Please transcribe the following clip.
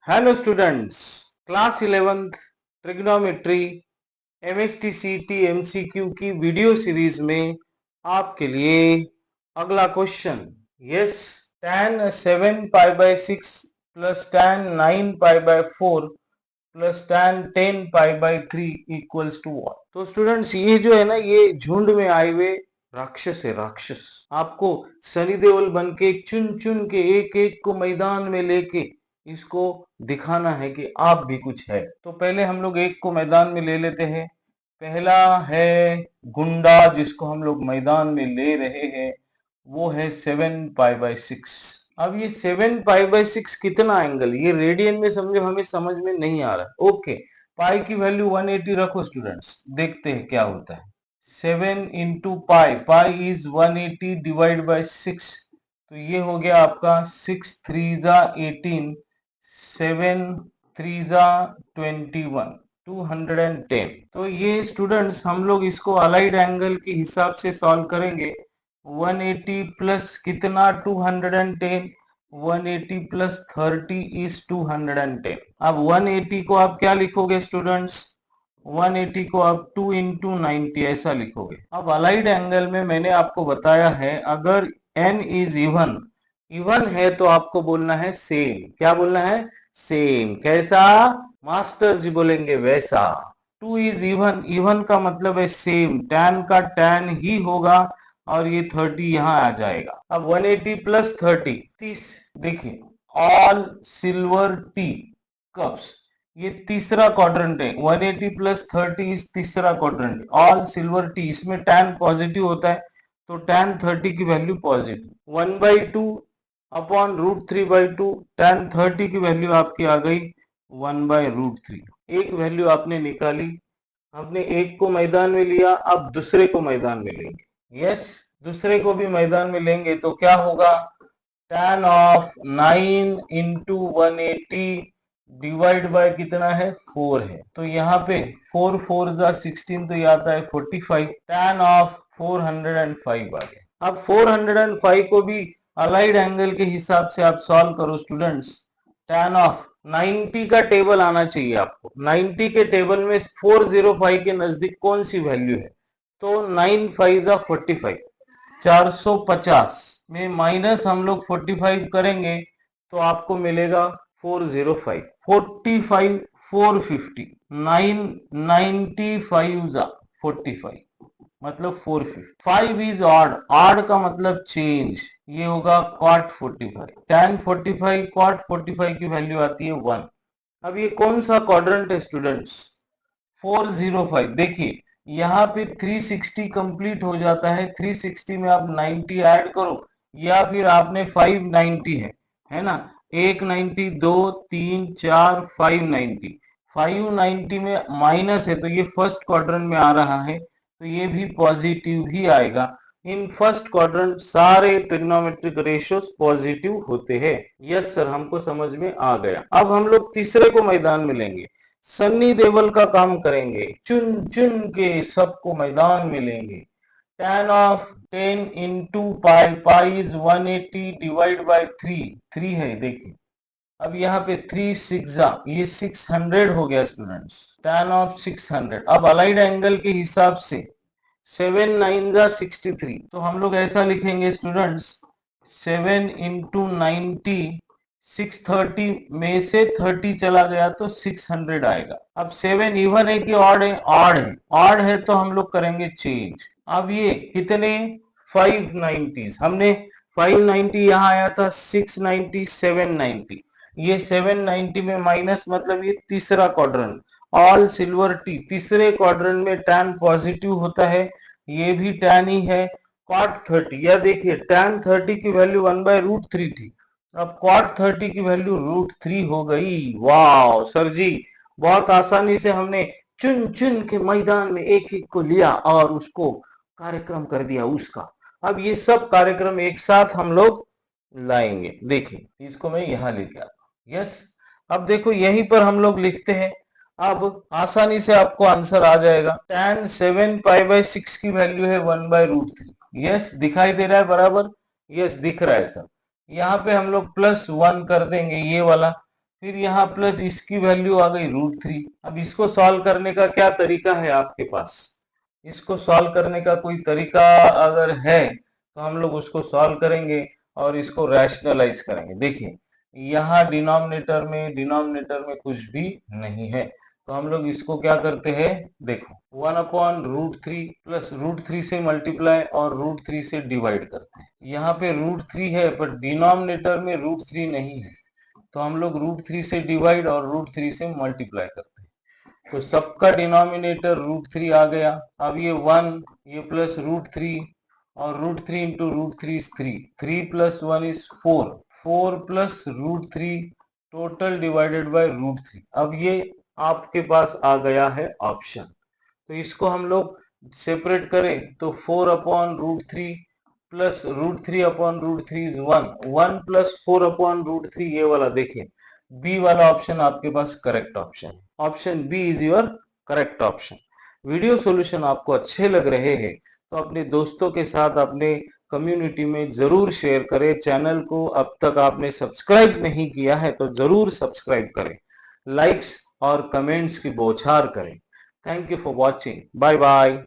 Hello students, class 11th trigonometry MSTCT MCQ की video series में आपके लिए अगला question. Yes, tan 7 pi by 6 plus tan 9 pi by 4 plus tan 10 pi by 3 equals to what. तो students, ये जो है ना, ये झुंड में आए हुए राक्षस है, राक्षस। आपको सनी देओल बन के चुन चुन के एक एक को मैदान में लेके इसको दिखाना है कि आप भी कुछ है। तो पहले हम लोग एक को मैदान में ले लेते हैं। पहला है गुंडा, जिसको हम लोग मैदान में ले रहे हैं, वो है 7 पाई बाय 6। अब ये 7 पाई बाय 6 कितना एंगल, ये रेडियन में समझो, हमें समझ में नहीं आ रहा। ओके, पाई की वैल्यू 180 रखो स्टूडेंट्स, देखते हैं क्या होता है। 7 into pi, pi is 180 divide by 6, तो ये हो गया आपका 6 3 जा 18, 7 3 जा 21, 210। तो ये स्टूडेंट्स हम लोग इसको अलाइड एंगल के हिसाब से सॉल्व करेंगे। 180 प्लस कितना 210, 180 प्लस 30 इज 210। अब 180 को आप क्या लिखोगे स्टूडेंट्स? 180 को आप 2 इंटू 90 ऐसा लिखोगे। अब अलाइड एंगल में मैंने आपको बताया है, अगर n इज इवन, इवन है तो आपको बोलना है सेम। क्या बोलना है? सेम। कैसा? मास्टर जी बोलेंगे वैसा। 2 इज इवन, इवन का मतलब है सेम, tan का tan ही होगा और ये 30 यहां आ जाएगा। अब 180 प्लस 30 देखिए, ऑल सिल्वर टी कप्स, ये तीसरा क्वाड्रेंट है। 180 प्लस 30 इस तीसरा क्वाड्रेंट, ऑल सिल्वर टी, इसमें tan पॉजिटिव होता है तो tan 30 की वैल्यू पॉजिटिव। 1/2 अपॉन √3/2, tan 30 की वैल्यू आपकी आ गई 1/√3। एक वैल्यू आपने निकाली, हमने एक को मैदान में लिया, अब दूसरे को मैदान में लेंगे। यस, दूसरे को भी मैदान में लेंगे तो क्या होगा? tan of 9 into 180 divide by कितना है? 4 है, तो यहाँ पे 4 4 जा 16, तो ये आता है 45। tan ऑफ 405 आ गया। अब 405 को भी अलाइड एंगल के हिसाब से आप सॉल्व करो स्टूडेंट्स। tan ऑफ 90 का टेबल आना चाहिए आपको। 90 के टेबल में 405 के नजदीक कौन सी वैल्यू है? तो 9 5 जा 45, 450 में माइनस हम लोग 45 करेंगे तो आपको मिलेगा 405, 45 450, 995 जा 45 मतलब 450। 5 इज ऑड, ऑड का मतलब चेंज, ये होगा cot 45, tan 45 cot 45 की वैल्यू आती है 1। अब ये कौन सा क्वाड्रेंट है स्टूडेंट्स? 405। देखिए यहाँ पे 360 कंप्लीट हो जाता है, 360 में आप 90 ऐड करो, या फिर आपने 590 है ना, 190 2 3 4 590, 590 में माइनस है तो ये फर्स्ट क्वाड्रेंट में आ रहा है, तो ये भी पॉजिटिव ही आएगा। इन फर्स्ट क्वाड्रेंट सारे ट्रिग्नोमेट्रिक रेशियोज पॉजिटिव होते हैं। यस सर, हमको समझ में आ गया। अब हम लोग तीसरे को मैदान में लेंगे, सन्नी देवल का काम करेंगे, चुन चुन के सबको मैदान में लेंगे। tan of 10 into pi, pi is 180 divide by 3 है, देखिए। अब यहाँ पे 3 6 ये 600 हो गया स्टूडेंट्स, tan ऑफ 600। अब अलाइड एंगल के हिसाब से 7 9 जा 63, तो हम लोग ऐसा लिखेंगे स्टूडेंट्स, 7 इंटू 90, 630 में से 30 चला गया तो 600 आएगा। अब 7 इवन है कि ऑड है? ऑड है। ऑड है तो हम लोग करेंगे चेंज। अब ये कितने 590, हमने 590 यहाँ आया था, 690 790, ये 790 में माइनस मतलब ये तीसरा क्वाड्रेंट, ऑल सिल्वर टी, तीसरे क्वाड्रेंट में tan पॉजिटिव होता है, ये भी tan ही है। cot 30, या देखिए tan 30 की वैल्यू 1/√3 थी, अब cot 30 की वैल्यू √3 हो गई। वाह सर जी, बहुत आसानी से हमने चुन चुन के मैदान में एक एक को लिया और उसको कार्यक्रम कर दिया उसका। अब ये सब कार्यक्रम एक साथ हम लोग लाएंगे। देखिए इसको मैं यहां लेके आता हूं। यस, अब देखो यहीं पर हम लोग लिखते हैं, अब आसानी से आपको आंसर आ जाएगा। tan 7 पाई बाय 6 की वैल्यू है 1/√3। यस, दिखाई दे रहा है बराबर? यस, दिख रहा है सर। यहाँ पे हम लोग +1 कर देंगे ये वाला, फिर यहाँ प्लस इसकी वैल्यू आ गई √3। अब इसको सॉल्व करने का क्या तरीका है आपके पास? इसको सॉल्व करने का कोई तरीका अगर है तो हम लोग उसको सॉल्व करेंगे और इसको रैशनलाइज करेंगे। देखिए यहाँ डिनोमिनेटर में कुछ भी नहीं है, तो हम लोग इसको क्या करते हैं, देखो 1/√3 प्लस √3 से मल्टीप्लाई और √3 से डिवाइड करते हैं। यहाँ पे √3 है पर डिनोमिनेटर में √3 नहीं है, तो हम लोग √3 से डिवाइड और √3 से मल्टीप्लाई करते हैं। तो सबका डिनोमिनेटर √3 आ गया। अब ये 1, ये प्लस √3 और √3 into √3 is 3, 3 plus 1 is 4, 4 plus √3 total divided by √3। अब ये आपके पास आ गया है ऑप्शन। तो इसको हम लोग सेपरेट करें तो 4/√3 प्लस √3/√3 इज 1, 1 प्लस 4/√3, ये वाला देखिए बी वाला ऑप्शन आपके पास करेक्ट ऑप्शन है। Option B is your correct option. Video solution आपको अच्छे लग रहे हैं तो अपने दोस्तों के साथ अपने कम्युनिटी में जरूर शेयर करें। चैनल को अब तक आपने सब्सक्राइब नहीं किया है तो जरूर सब्सक्राइब करें, लाइक्स और कमेंट्स की बौछार करें। Thank you for watching, bye bye.